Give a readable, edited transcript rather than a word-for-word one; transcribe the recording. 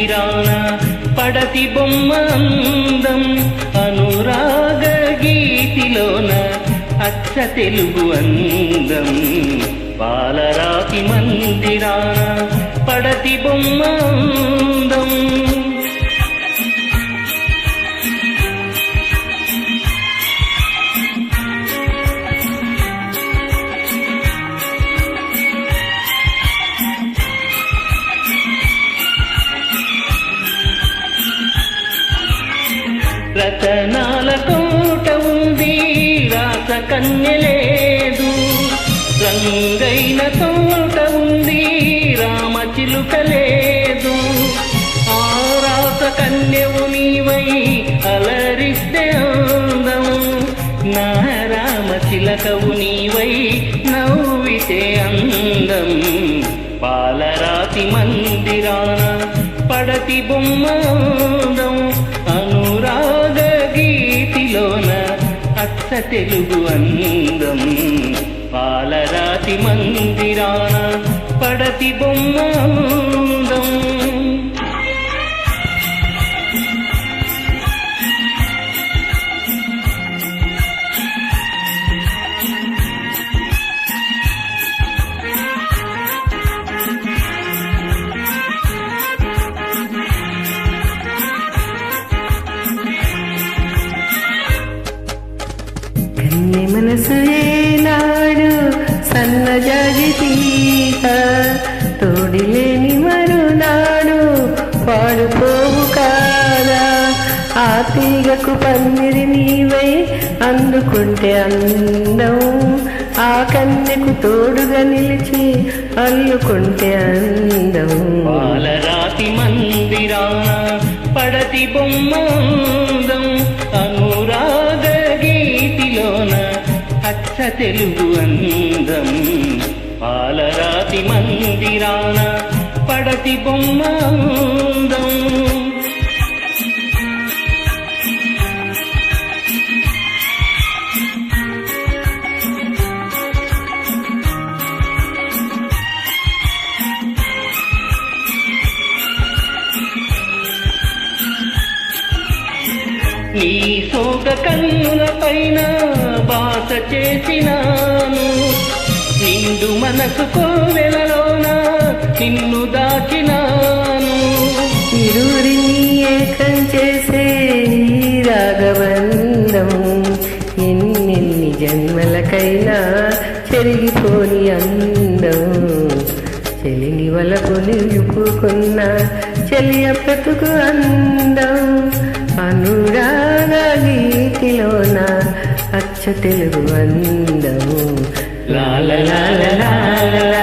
మందిరాన పడతి బొమ్మ అందం అనురాగ గీతిలోన అచ్చ తెలుగు అందం పాలరాతి మందిరాన పడతి బొమ్మ అందం రతనాల కోట ఉంది రాస కన్య లేదు రంగైన తోట ఉంది రామచిలుక లేదు ఆ రాస కన్యవు నీవై అలరిస్తే అందం నా రామచిలకవు నీవై నవ్వితే అందం పాలరాతి మందిరాన పడతి బొమ్మ అందం అనురాగ గీతిలోన అచ్చ తెలుగు అందం పాలరాతి మందిరాన పడతి బొమ్మ అందం కన్నె మనసు ఏనాడు సన్నజాజి తీగ తోడిలేని మరునాడు పాడుపోవు కాదా ఆ తీగకు పందిరి నీవై అందుకుంటే అందం ఆ కన్నెకు తోడుగా నిలిచి అల్లుకుంటే అందం పాలరాతి మందిరాన పడతి బొమ్మ అందం అనురాగ గీతిలోన అచ్చ తెలుగు అందం పాలరాతి మందిరాన పడతి బొమ్మ అందం నీ సోగ కన్నుల పైన బాస చేసినాను నిండు మనసు కోవెలలోన నిన్ను దాచినాను ఇరువురిని ఏకం చేసే రాగబంధం ఎన్నెన్ని జన్మలకైనా చెరిగిపోని అందం చెలిని వలకు నిలుపుకున్న చెలియ బ్రతుకు అందం అనురాగ గీతిలోన అచ్చ తెలుగు అందము లా లా లా లా లా